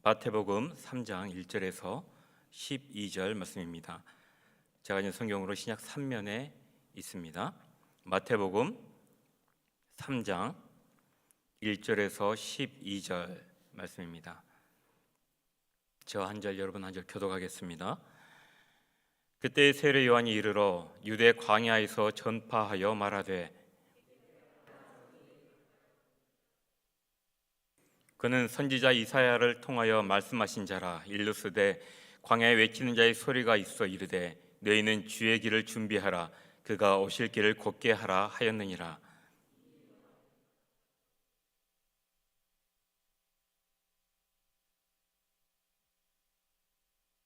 마태복음 3장 1절에서 12절 말씀입니다. 제가 있는 성경으로 신약 3면에 있습니다. 마태복음 3장 1절에서 12절 말씀입니다. 저 한 절 여러분 한 절 교독하겠습니다. 그때 세례 요한이 이르러 유대 광야에서 전파하여 말하되 그는 선지자 이사야를 통하여 말씀하신 자라. 일루스되 광야에 외치는 자의 소리가 있어 이르되 너희는 주의 길을 준비하라, 그가 오실 길을 곧게 하라 하였느니라.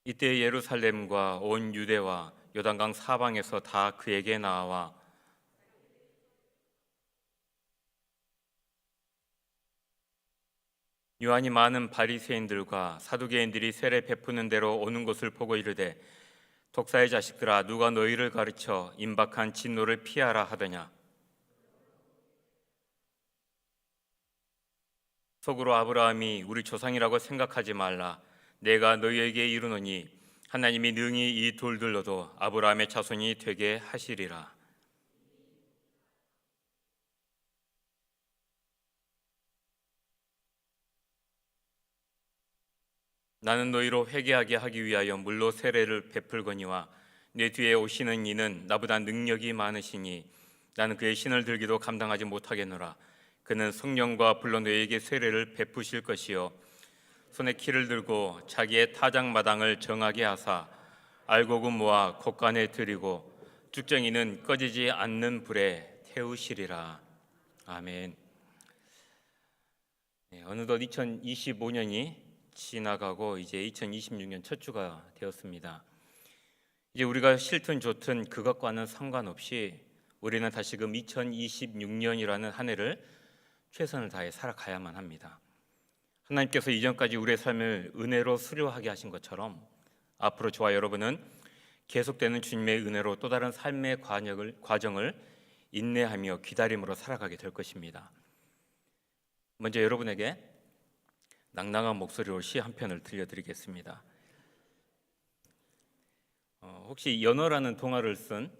이때 예루살렘과 온 유대와 요단강 사방에서 다 그에게 나와 요한이 많은 바리새인들과 사두개인들이 세례 베푸는 대로 오는 것을 보고 이르되 독사의 자식들아, 누가 너희를 가르쳐 임박한 진노를 피하라 하더냐. 속으로 아브라함이 우리 조상이라고 생각하지 말라. 내가 너희에게 이르노니 하나님이 능히 이 돌들로도 아브라함의 자손이 되게 하시리라. 나는 너희로 회개하게 하기 위하여 물로 세례를 베풀거니와 내 뒤에 오시는 이는 나보다 능력이 많으시니 나는 그의 신을 들기도 감당하지 못하겠노라. 그는 성령과 불로 너희에게 세례를 베푸실 것이요 손에 키를 들고 자기의 타작마당을 정하게 하사 알곡은 모아 곳간에 들이고 쭉정이는 꺼지지 않는 불에 태우시리라. 아멘. 어느덧 2025년이 지나가고 이제 2026년 첫 주가 되었습니다. 이제 우리가 싫든 좋든 그것과는 상관없이 우리는 다시금 2026년이라는 한 해를 최선을 다해 살아가야만 합니다. 하나님께서 이전까지 우리의 삶을 은혜로 수료하게 하신 것처럼 앞으로 저와 여러분은 계속되는 주님의 은혜로 또 다른 삶의 과정을 인내하며 기다림으로 살아가게 될 것입니다. 먼저 여러분에게 낭낭한 목소리로 시 한 편을 들려드리겠습니다. 혹시 연어라는 동화를 쓴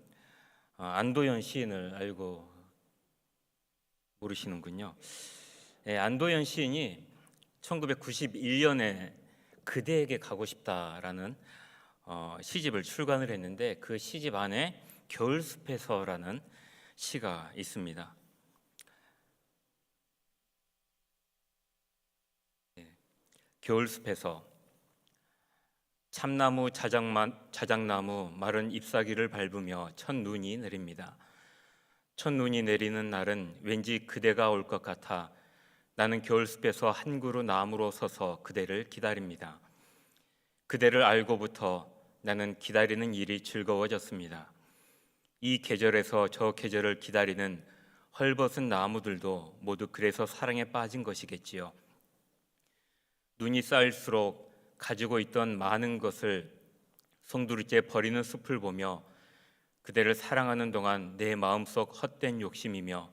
안도연 시인을 알고 모르시는군요. 안도연 시인이 1991년에 그대에게 가고 싶다라는 시집을 출간을 했는데 그 시집 안에 겨울숲에서라는 시가 있습니다. 겨울숲에서 참나무 자작나무 마른 잎사귀를 밟으며 첫눈이 내립니다. 첫눈이 내리는 날은 왠지 그대가 올 것 같아 나는 겨울숲에서 한 그루 나무로 서서 그대를 기다립니다. 그대를 알고부터 나는 기다리는 일이 즐거워졌습니다. 이 계절에서 저 계절을 기다리는 헐벗은 나무들도 모두 그래서 사랑에 빠진 것이겠지요. 눈이 쌓일수록 가지고 있던 많은 것을 송두리째 버리는 숲을 보며 그대를 사랑하는 동안 내 마음속 헛된 욕심이며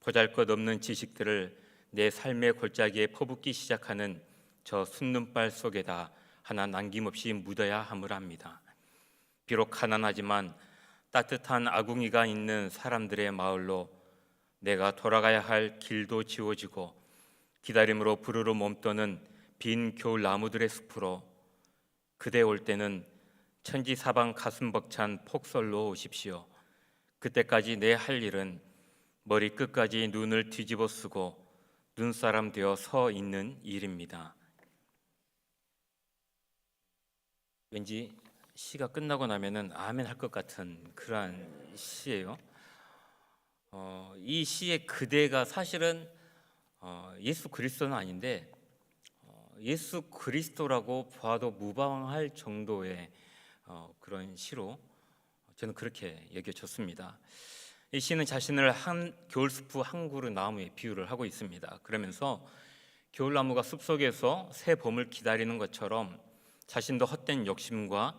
보잘것없는 지식들을 내 삶의 골짜기에 퍼붓기 시작하는 저 숫눈발 속에다 하나 남김없이 묻어야 함을 압니다. 비록 가난하지만 따뜻한 아궁이가 있는 사람들의 마을로 내가 돌아가야 할 길도 지워지고 기다림으로 부르르 몸떠는 빈 겨울 나무들의 숲으로 그대 올 때는 천지사방 가슴 벅찬 폭설로 오십시오. 그때까지 내 할 일은 머리 끝까지 눈을 뒤집어 쓰고 눈사람 되어 서 있는 일입니다. 왠지 시가 끝나고 나면은 아멘 할 것 같은 그러한 시예요. 이 시의 그대가 사실은 예수 그리스도는 아닌데 예수 그리스도라고 봐도 무방할 정도의 그런 시로 저는 그렇게 여겨졌습니다. 이 시는 자신을 한 겨울숲 한 그루 나무에 비유를 하고 있습니다. 그러면서 겨울나무가 숲속에서 새 봄을 기다리는 것처럼 자신도 헛된 욕심과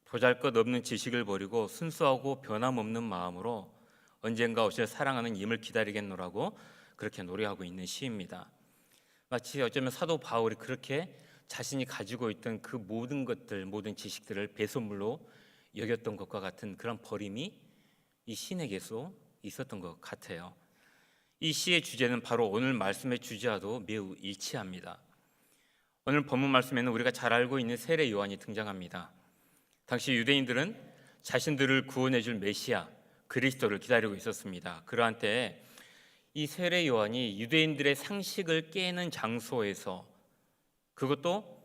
보잘것없는 지식을 버리고 순수하고 변함없는 마음으로 언젠가 오실 사랑하는 임을 기다리겠노라고 그렇게 노래하고 있는 시입니다. 마치 어쩌면 사도 바울이 그렇게 자신이 가지고 있던 그 모든 것들, 모든 지식들을 배설물로 여겼던 것과 같은 그런 버림이 이 시인에게서 있었던 것 같아요. 이 시의 주제는 바로 오늘 말씀의 주제와도 매우 일치합니다. 오늘 본문 말씀에는 우리가 잘 알고 있는 세례 요한이 등장합니다. 당시 유대인들은 자신들을 구원해 줄 메시아 그리스도를 기다리고 있었습니다. 그러한 때에 이 세례 요한이 유대인들의 상식을 깨는 장소에서, 그것도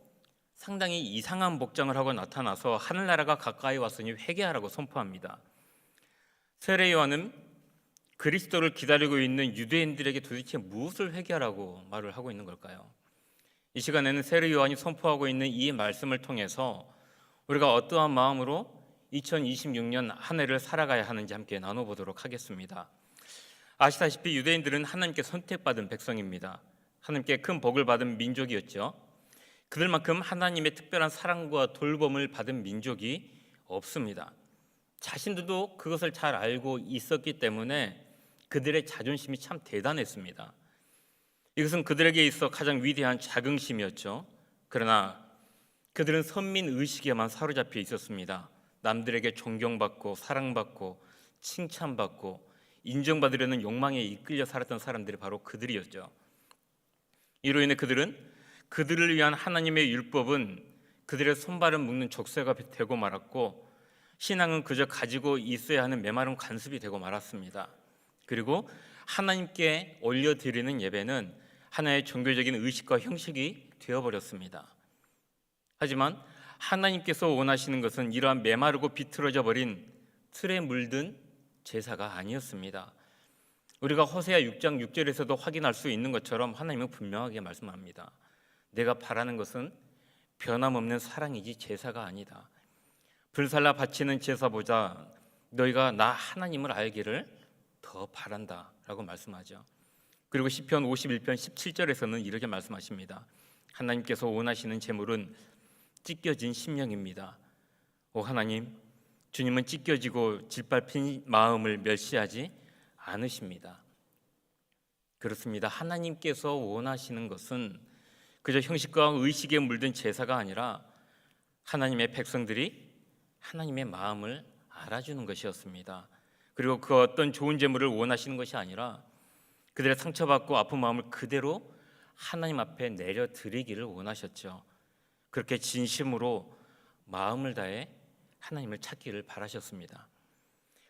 상당히 이상한 복장을 하고 나타나서 하늘나라가 가까이 왔으니 회개하라고 선포합니다. 세례 요한은 그리스도를 기다리고 있는 유대인들에게 도대체 무엇을 회개하라고 말을 하고 있는 걸까요? 이 시간에는 세례 요한이 선포하고 있는 이 말씀을 통해서 우리가 어떠한 마음으로 2026년 한 해를 살아가야 하는지 함께 나눠보도록 하겠습니다. 아시다시피 유대인들은 하나님께 선택받은 백성입니다. 하나님께 큰 복을 받은 민족이었죠. 그들만큼 하나님의 특별한 사랑과 돌봄을 받은 민족이 없습니다. 자신들도 그것을 잘 알고 있었기 때문에 그들의 자존심이 참 대단했습니다. 이것은 그들에게 있어 가장 위대한 자긍심이었죠. 그러나 그들은 선민의식에만 사로잡혀 있었습니다. 남들에게 존경받고 사랑받고 칭찬받고 인정받으려는 욕망에 이끌려 살았던 사람들이 바로 그들이었죠. 이로 인해 그들은 그들을 위한 하나님의 율법은 그들의 손발을 묶는 족쇄가 되고 말았고, 신앙은 그저 가지고 있어야 하는 메마른 관습이 되고 말았습니다. 그리고 하나님께 올려드리는 예배는 하나의 종교적인 의식과 형식이 되어버렸습니다. 하지만 하나님께서 원하시는 것은 이러한 메마르고 비틀어져 버린 틀에 물든 제사가 아니었습니다. 우리가 호세아 6장 6절에서도 확인할 수 있는 것처럼 하나님은 분명하게 말씀합니다. 내가 바라는 것은 변함없는 사랑이지 제사가 아니다. 불살라 바치는 제사보다 너희가 나 하나님을 알기를 더 바란다 라고 말씀하죠. 그리고 시편 51편 17절에서는 이렇게 말씀하십니다. 하나님께서 원하시는 제물은 찢겨진 심령입니다. 오 하나님, 주님은 찢겨지고 짓밟힌 마음을 멸시하지 않으십니다. 그렇습니다. 하나님께서 원하시는 것은 그저 형식과 의식에 물든 제사가 아니라 하나님의 백성들이 하나님의 마음을 알아주는 것이었습니다. 그리고 그 어떤 좋은 제물을 원하시는 것이 아니라 그들의 상처받고 아픈 마음을 그대로 하나님 앞에 내려드리기를 원하셨죠. 그렇게 진심으로 마음을 다해 하나님을 찾기를 바라셨습니다.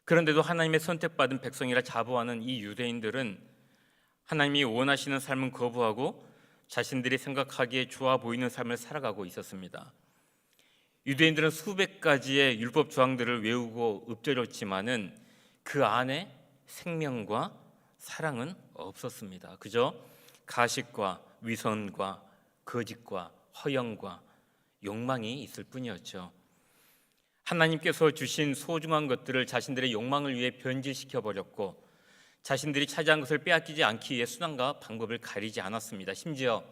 그런데도 하나님의 선택받은 백성이라 자부하는 이 유대인들은 하나님이 원하시는 삶은 거부하고 자신들이 생각하기에 좋아 보이는 삶을 살아가고 있었습니다. 유대인들은 수백 가지의 율법 조항들을 외우고 읊조렸지만은 그 안에 생명과 사랑은 없었습니다. 그저 가식과 위선과 거짓과 허영과 욕망이 있을 뿐이었죠. 하나님께서 주신 소중한 것들을 자신들의 욕망을 위해 변질시켜 버렸고 자신들이 차지한 것을 빼앗기지 않기 위해 수단과 방법을 가리지 않았습니다. 심지어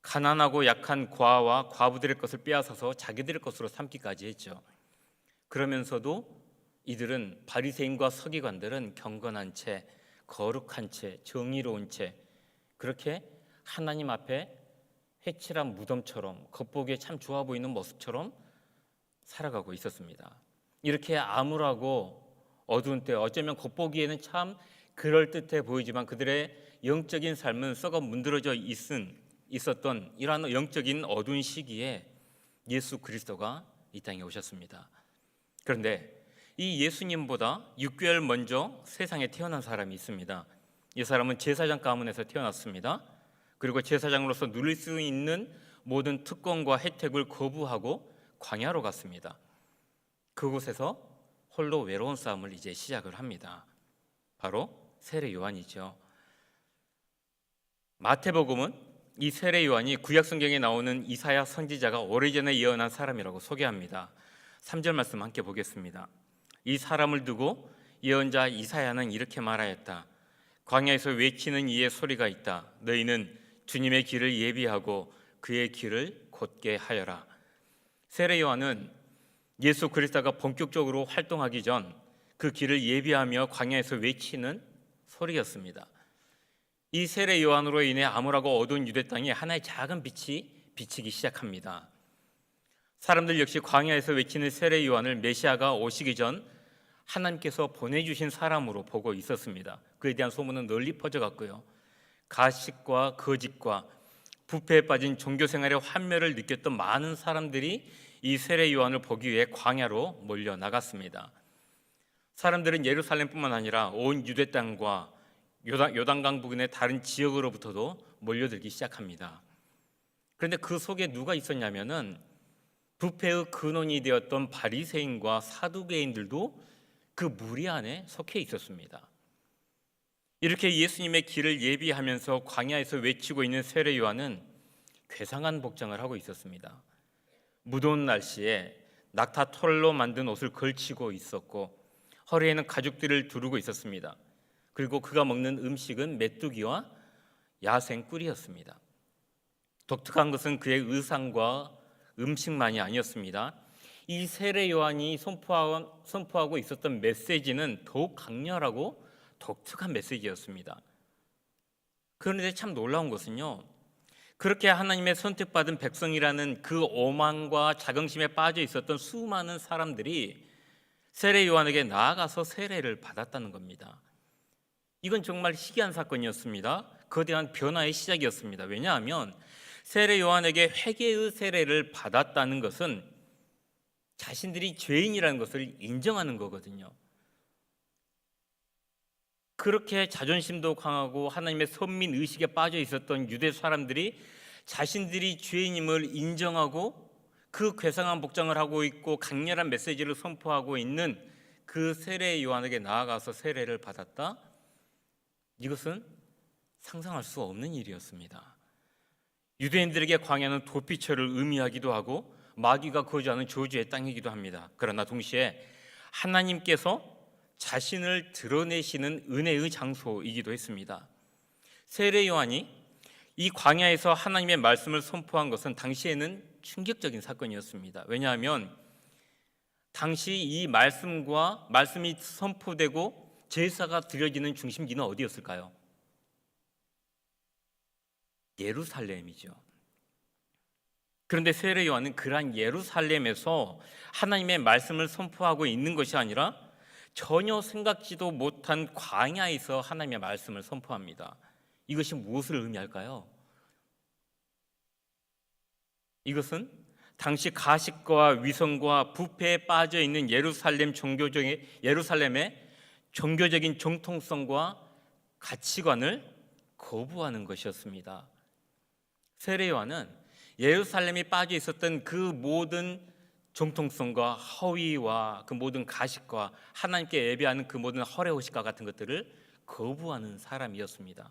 가난하고 약한 과와 과부들의 것을 빼앗아서 자기들의 것으로 삼기까지 했죠. 그러면서도 이들은 바리새인과 서기관들은 경건한 채, 거룩한 채, 정의로운 채 그렇게 하나님 앞에 회칠한 무덤처럼 겉보기에 참 좋아 보이는 모습처럼 살아가고 있었습니다. 이렇게 암울하고 어두운 때 어쩌면 겉보기에는 참 그럴듯해 보이지만 그들의 영적인 삶은 썩어 문드러져 있었던 이러한 영적인 어두운 시기에 예수 그리스도가 이 땅에 오셨습니다. 그런데 이 예수님보다 6개월 먼저 세상에 태어난 사람이 있습니다. 이 사람은 제사장 가문에서 태어났습니다. 그리고 제사장으로서 누릴 수 있는 모든 특권과 혜택을 거부하고 광야로 갔습니다. 그곳에서 홀로 외로운 싸움을 이제 시작을 합니다. 바로 세례 요한이죠. 마태복음은 이 세례 요한이 구약 성경에 나오는 이사야 선지자가 오래전에 예언한 사람이라고 소개합니다. 3절 말씀 함께 보겠습니다. 이 사람을 두고 예언자 이사야는 이렇게 말하였다. 광야에서 외치는 이의 소리가 있다. 너희는 주님의 길을 예비하고 그의 길을 곧게 하여라. 세례 요한은 예수 그리스도가 본격적으로 활동하기 전 그 길을 예비하며 광야에서 외치는 소리였습니다. 이 세례 요한으로 인해 암울하고 어두운 유대 땅에 하나의 작은 빛이 비치기 시작합니다. 사람들 역시 광야에서 외치는 세례 요한을 메시아가 오시기 전 하나님께서 보내주신 사람으로 보고 있었습니다. 그에 대한 소문은 널리 퍼져갔고요. 가식과 거짓과 부패에 빠진 종교 생활의 환멸을 느꼈던 많은 사람들이 이 세례 요한을 보기 위해 광야로 몰려 나갔습니다. 사람들은 예루살렘뿐만 아니라 온 유대 땅과 요단강 부근의 다른 지역으로부터도 몰려들기 시작합니다. 그런데 그 속에 누가 있었냐면은 부패의 근원이 되었던 바리새인과 사두개인들도 그 무리 안에 속해 있었습니다. 이렇게 예수님의 길을 예비하면서 광야에서 외치고 있는 세례 요한은 괴상한 복장을 하고 있었습니다. 무더운 날씨에 낙타 털로 만든 옷을 걸치고 있었고 허리에는 가죽들을 두르고 있었습니다. 그리고 그가 먹는 음식은 메뚜기와 야생 꿀이었습니다. 독특한 것은 그의 의상과 음식만이 아니었습니다. 이 세례 요한이 선포하고 있었던 메시지는 더욱 강렬하고 독특한 메시지였습니다. 그런데 참 놀라운 것은요, 그렇게 하나님의 선택받은 백성이라는 그 오만과 자긍심에 빠져 있었던 수많은 사람들이 세례 요한에게 나아가서 세례를 받았다는 겁니다. 이건 정말 희귀한 사건이었습니다. 거대한 변화의 시작이었습니다. 왜냐하면 세례 요한에게 회개의 세례를 받았다는 것은 자신들이 죄인이라는 것을 인정하는 거거든요. 그렇게 자존심도 강하고 하나님의 선민 의식에 빠져 있었던 유대 사람들이 자신들이 죄인임을 인정하고 그 괴상한 복장을 하고 있고 강렬한 메시지를 선포하고 있는 그 세례 요한에게 나아가서 세례를 받았다? 이것은 상상할 수 없는 일이었습니다. 유대인들에게 광야는 도피처를 의미하기도 하고 마귀가 거주하는 저주의 땅이기도 합니다. 그러나 동시에 하나님께서 자신을 드러내시는 은혜의 장소이기도 했습니다. 세례 요한이 이 광야에서 하나님의 말씀을 선포한 것은 당시에는 충격적인 사건이었습니다. 왜냐하면 당시 이 말씀이 선포되고 제사가 드려지는 중심지는 어디였을까요? 예루살렘이죠. 그런데 세례 요한은 그러한 예루살렘에서 하나님의 말씀을 선포하고 있는 것이 아니라 전혀 생각지도 못한 광야에서 하나님의 말씀을 선포합니다. 이것이 무엇을 의미할까요? 이것은 당시 가식과 위선과 부패에 빠져 있는 예루살렘의 종교적인 정통성과 가치관을 거부하는 것이었습니다. 세례 요한은 예루살렘이 빠져 있었던 그 모든 정통성과 허위와 그 모든 가식과 하나님께 예배하는 그 모든 허례호식과 같은 것들을 거부하는 사람이었습니다.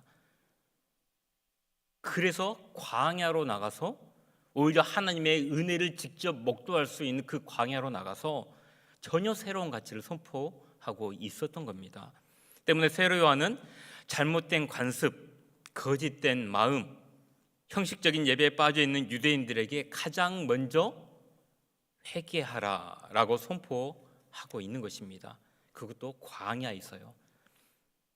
그래서 광야로 나가서 오히려 하나님의 은혜를 직접 목도할 수 있는 그 광야로 나가서 전혀 새로운 가치를 선포하고 있었던 겁니다. 때문에 세례 요한은 잘못된 관습, 거짓된 마음, 형식적인 예배에 빠져 있는 유대인들에게 가장 먼저 회개하라라고 선포하고 있는 것입니다. 그것도 광야에서요.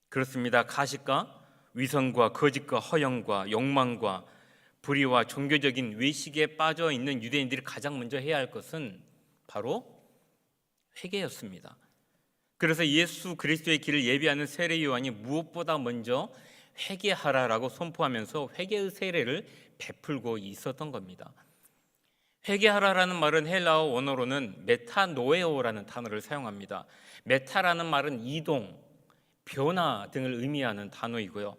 그렇습니다. 가식과 위선과 거짓과 허영과 욕망과 불의와 종교적인 외식에 빠져 있는 유대인들이 가장 먼저 해야 할 것은 바로 회개였습니다. 그래서 예수 그리스도의 길을 예비하는 세례 요한이 무엇보다 먼저 회개하라라고 선포하면서 회개의 세례를 베풀고 있었던 겁니다. 회개하라라는 말은 헬라어 원어로는 메타노에오라는 단어를 사용합니다. 메타라는 말은 이동, 변화 등을 의미하는 단어이고요.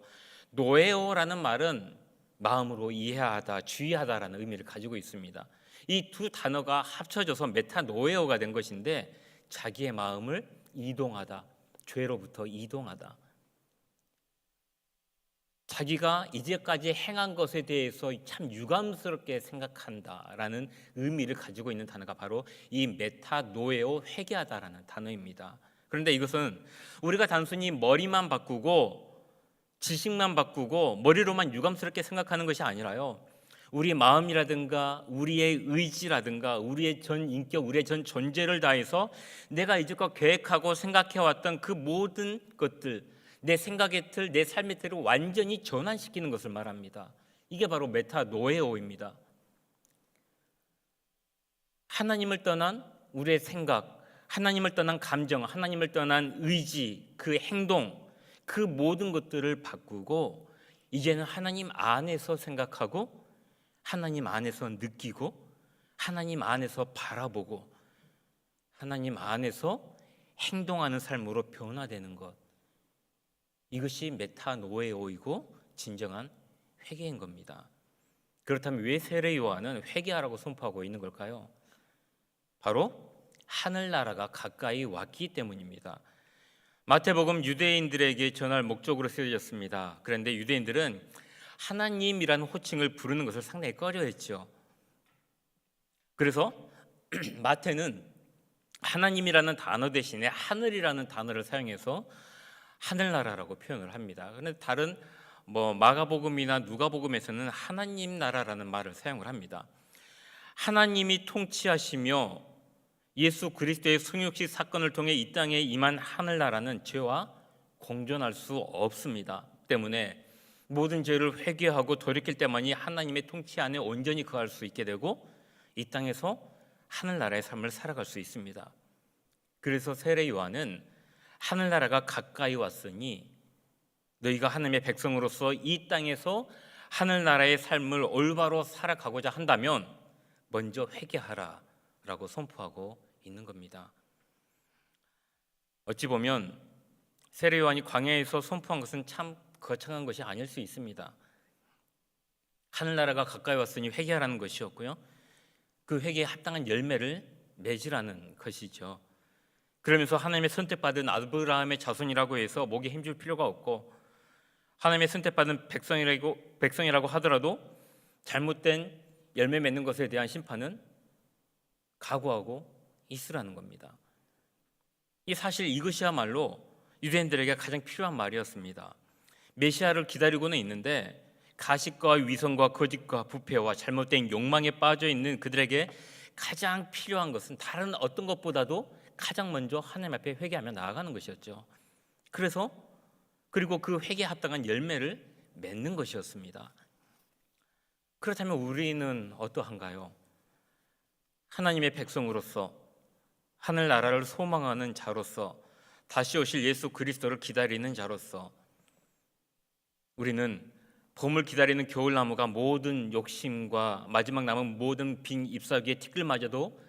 노에오라는 말은 마음으로 이해하다, 주의하다라는 의미를 가지고 있습니다. 이 두 단어가 합쳐져서 메타노에오가 된 것인데 자기의 마음을 이동하다, 죄로부터 이동하다. 자기가 이제까지 행한 것에 대해서 참 유감스럽게 생각한다라는 의미를 가지고 있는 단어가 바로 이 메타노에오, 회개하다라는 단어입니다. 그런데 이것은 우리가 단순히 머리만 바꾸고 지식만 바꾸고 머리로만 유감스럽게 생각하는 것이 아니라요, 우리 마음이라든가 우리의 의지라든가 우리의 전 인격, 우리의 전 존재를 다해서 내가 이제껏 계획하고 생각해왔던 그 모든 것들, 내 생각의 틀, 내 삶의 틀을 완전히 전환시키는 것을 말합니다. 이게 바로 메타노에오입니다. 하나님을 떠난 우리의 생각, 하나님을 떠난 감정, 하나님을 떠난 의지, 그 행동, 그 모든 것들을 바꾸고 이제는 하나님 안에서 생각하고 하나님 안에서 느끼고 하나님 안에서 바라보고 하나님 안에서 행동하는 삶으로 변화되는 것, 이것이 메타노에오이고 진정한 회개인 겁니다. 그렇다면 왜 세례 요한은 회개하라고 선포하고 있는 걸까요? 바로 하늘나라가 가까이 왔기 때문입니다. 마태복음 유대인들에게 전할 목적으로 쓰여졌습니다. 그런데 유대인들은 하나님이라는 호칭을 부르는 것을 상당히 꺼려했죠. 그래서 마태는 하나님이라는 단어 대신에 하늘이라는 단어를 사용해서 하늘나라라고 표현을 합니다. 그런데 다른 마가복음이나 누가복음에서는 하나님 나라라는 말을 사용을 합니다. 하나님이 통치하시며 예수 그리스도의 성육식 사건을 통해 이 땅에 임한 하늘나라는 죄와 공존할 수 없습니다. 때문에 모든 죄를 회개하고 돌이킬 때만이 하나님의 통치 안에 온전히 거할 수 있게 되고 이 땅에서 하늘나라의 삶을 살아갈 수 있습니다. 그래서 세례 요한은 하늘나라가 가까이 왔으니 너희가 하나님의 백성으로서 이 땅에서 하늘나라의 삶을 올바로 살아가고자 한다면 먼저 회개하라 라고 선포하고 있는 겁니다. 어찌 보면 세례 요한이 광야에서 선포한 것은 참 거창한 것이 아닐 수 있습니다. 하늘나라가 가까이 왔으니 회개하라는 것이었고요, 그 회개에 합당한 열매를 맺으라는 것이죠. 그러면서 하나님의 선택받은 아브라함의 자손이라고 해서 목에 힘줄 필요가 없고 하나님의 선택받은 백성이라고 하더라도 잘못된 열매 맺는 것에 대한 심판은 각오하고 있으라는 겁니다. 사실 이것이야말로 유대인들에게 가장 필요한 말이었습니다. 메시아를 기다리고는 있는데 가식과 위선과 거짓과 부패와 잘못된 욕망에 빠져 있는 그들에게 가장 필요한 것은 다른 어떤 것보다도 가장 먼저 하나님 앞에 회개하며 나아가는 것이었죠. 그리고 그 회개에 합당한 열매를 맺는 것이었습니다. 그렇다면 우리는 어떠한가요? 하나님의 백성으로서 하늘나라를 소망하는 자로서 다시 오실 예수 그리스도를 기다리는 자로서 우리는 봄을 기다리는 겨울나무가 모든 욕심과 마지막 남은 모든 빈 잎사귀의 티끌마저도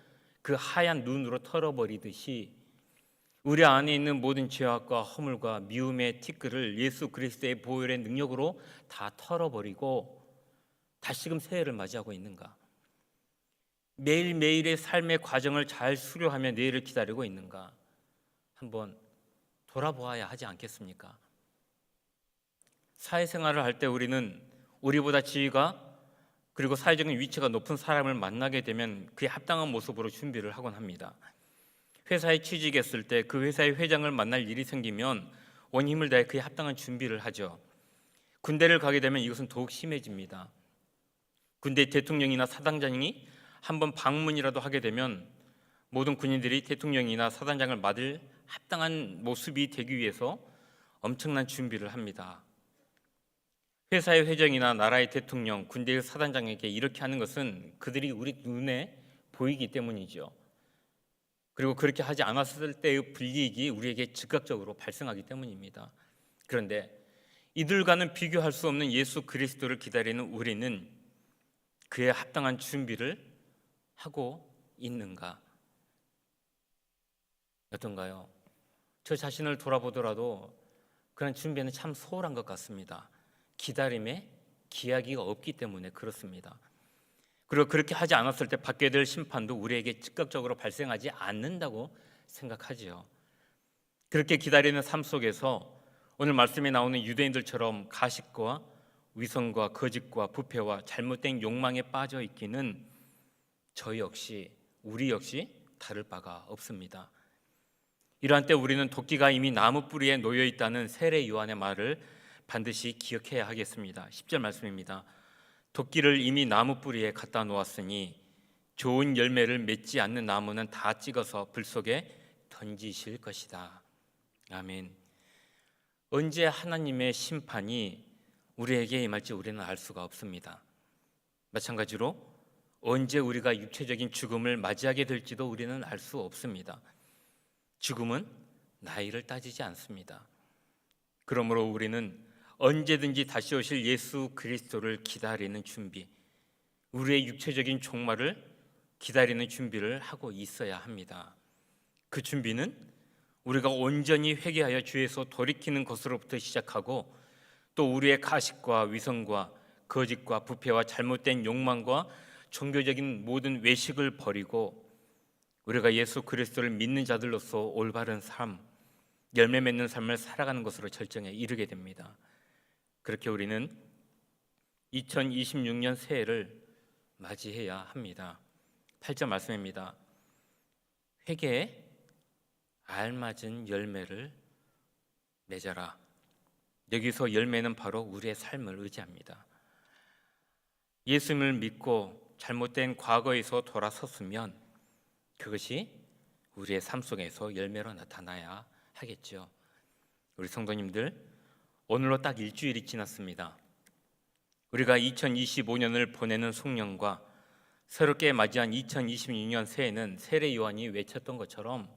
그 하얀 눈으로 털어버리듯이 우리 안에 있는 모든 죄악과 허물과 미움의 티끌을 예수 그리스도의 보혈의 능력으로 다 털어버리고 다시금 새해를 맞이하고 있는가? 매일매일의 삶의 과정을 잘 수료하며 내일을 기다리고 있는가? 한번 돌아보아야 하지 않겠습니까? 사회생활을 할 때 우리는 우리보다 지위가 그리고 사회적인 위치가 높은 사람을 만나게 되면 그에 합당한 모습으로 준비를 하곤 합니다. 회사에 취직했을 때 그 회사의 회장을 만날 일이 생기면 온 힘을 다해 그에 합당한 준비를 하죠. 군대를 가게 되면 이것은 더욱 심해집니다. 군대 대통령이나 사단장이 한번 방문이라도 하게 되면 모든 군인들이 대통령이나 사단장을 맞을 합당한 모습이 되기 위해서 엄청난 준비를 합니다. 회사의 회장이나 나라의 대통령, 군대의 사단장에게 이렇게 하는 것은 그들이 우리 눈에 보이기 때문이죠. 그리고 그렇게 하지 않았을 때의 불이익이 우리에게 즉각적으로 발생하기 때문입니다. 그런데 이들과는 비교할 수 없는 예수 그리스도를 기다리는 우리는 그에 합당한 준비를 하고 있는가? 어떤가요? 저 자신을 돌아보더라도 그런 준비는 참 소홀한 것 같습니다. 기다림에 기약이 없기 때문에 그렇습니다. 그리고 그렇게 하지 않았을 때 받게 될 심판도 우리에게 즉각적으로 발생하지 않는다고 생각하지요. 그렇게 기다리는 삶 속에서 오늘 말씀에 나오는 유대인들처럼 가식과 위선과 거짓과 부패와 잘못된 욕망에 빠져 있기는 우리 역시 다를 바가 없습니다. 이러한 때 우리는 도끼가 이미 나무 뿌리에 놓여 있다는 세례 요한의 말을 반드시 기억해야 하겠습니다. 10절 말씀입니다. 도끼를 이미 나무 뿌리에 갖다 놓았으니 좋은 열매를 맺지 않는 나무는 다 찍어서 불 속에 던지실 것이다. 아멘. 언제 하나님의 심판이 우리에게 임할지 우리는 알 수가 없습니다. 마찬가지로 언제 우리가 육체적인 죽음을 맞이하게 될지도 우리는 알 수 없습니다. 죽음은 나이를 따지지 않습니다. 그러므로 우리는 언제든지 다시 오실 예수 그리스도를 기다리는 준비, 우리의 육체적인 종말을 기다리는 준비를 하고 있어야 합니다. 그 준비는 우리가 온전히 회개하여 주에서 돌이키는 것으로부터 시작하고, 또 우리의 가식과 위선과 거짓과 부패와 잘못된 욕망과 종교적인 모든 외식을 버리고 우리가 예수 그리스도를 믿는 자들로서 올바른 삶, 열매 맺는 삶을 살아가는 것으로 절정에 이르게 됩니다. 그렇게 우리는 2026년 새해를 맞이해야 합니다. 8절 말씀입니다. 회개에 알맞은 열매를 맺어라. 여기서 열매는 바로 우리의 삶을 의지합니다. 예수님을 믿고 잘못된 과거에서 돌아섰으면 그것이 우리의 삶 속에서 열매로 나타나야 하겠죠. 우리 성도님들, 오늘로 딱 일주일이 지났습니다. 우리가 2025년을 보내는 송년과 새롭게 맞이한 2026년 새해는 세례 요한이 외쳤던 것처럼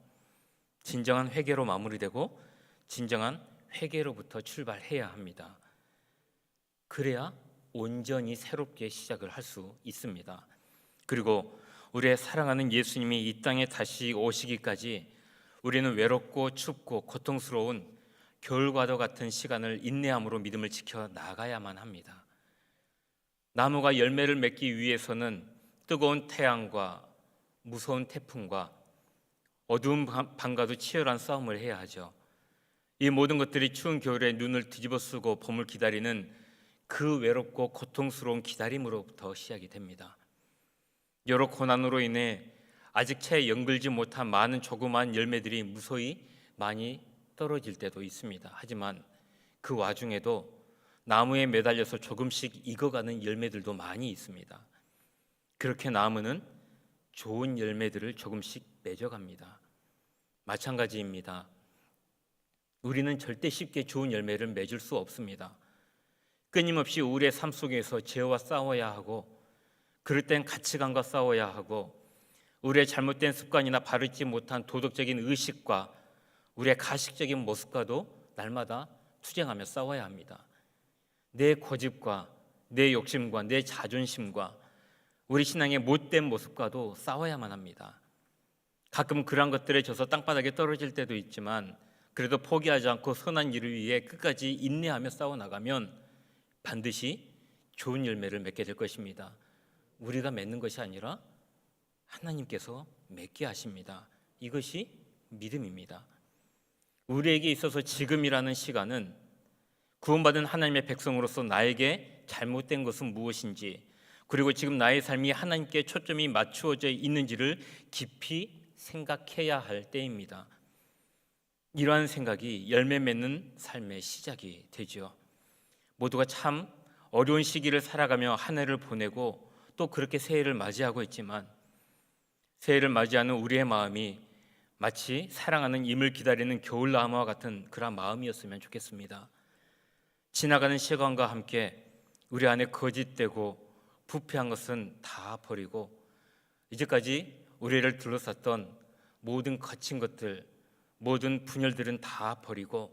진정한 회개로 마무리되고 진정한 회개로부터 출발해야 합니다. 그래야 온전히 새롭게 시작을 할 수 있습니다. 그리고 우리의 사랑하는 예수님이 이 땅에 다시 오시기까지 우리는 외롭고 춥고 고통스러운 겨울과도 같은 시간을 인내함으로 믿음을 지켜 나가야만 합니다. 나무가 열매를 맺기 위해서는 뜨거운 태양과 무서운 태풍과 어두운 밤과도 치열한 싸움을 해야 하죠. 이 모든 것들이 추운 겨울에 눈을 뒤집어 쓰고 봄을 기다리는 그 외롭고 고통스러운 기다림으로부터 시작이 됩니다. 여러 고난으로 인해 아직 채 연글지 못한 많은 조그마한 열매들이 무서히 많이 떨어질 때도 있습니다. 하지만 그 와중에도 나무에 매달려서 조금씩 익어가는 열매들도 많이 있습니다. 그렇게 나무는 좋은 열매들을 조금씩 맺어갑니다. 마찬가지입니다. 우리는 절대 쉽게 좋은 열매를 맺을 수 없습니다. 끊임없이 우리의 삶 속에서 죄와 싸워야 하고, 그럴 땐 가치관과 싸워야 하고, 우리의 잘못된 습관이나 바르지 못한 도덕적인 의식과 우리의 가식적인 모습과도 날마다 투쟁하며 싸워야 합니다. 내 고집과 내 욕심과 내 자존심과 우리 신앙의 못된 모습과도 싸워야만 합니다. 가끔 그러한 것들에 져서 땅바닥에 떨어질 때도 있지만 그래도 포기하지 않고 선한 일을 위해 끝까지 인내하며 싸워나가면 반드시 좋은 열매를 맺게 될 것입니다. 우리가 맺는 것이 아니라 하나님께서 맺게 하십니다. 이것이 믿음입니다. 우리에게 있어서 지금이라는 시간은 구원받은 하나님의 백성으로서 나에게 잘못된 것은 무엇인지, 그리고 지금 나의 삶이 하나님께 초점이 맞추어져 있는지를 깊이 생각해야 할 때입니다. 이러한 생각이 열매 맺는 삶의 시작이 되죠. 모두가 참 어려운 시기를 살아가며 한 해를 보내고 또 그렇게 새해를 맞이하고 있지만, 새해를 맞이하는 우리의 마음이 마치 사랑하는 임을 기다리는 겨울나무와 같은 그런 마음이었으면 좋겠습니다. 지나가는 시간과 함께 우리 안에 거짓되고 부패한 것은 다 버리고, 이제까지 우리를 둘러쌌던 모든 거친 것들, 모든 분열들은 다 버리고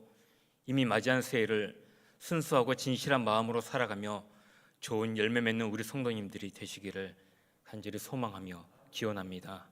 이미 맞이한 새해를 순수하고 진실한 마음으로 살아가며 좋은 열매 맺는 우리 성도님들이 되시기를 간절히 소망하며 기원합니다.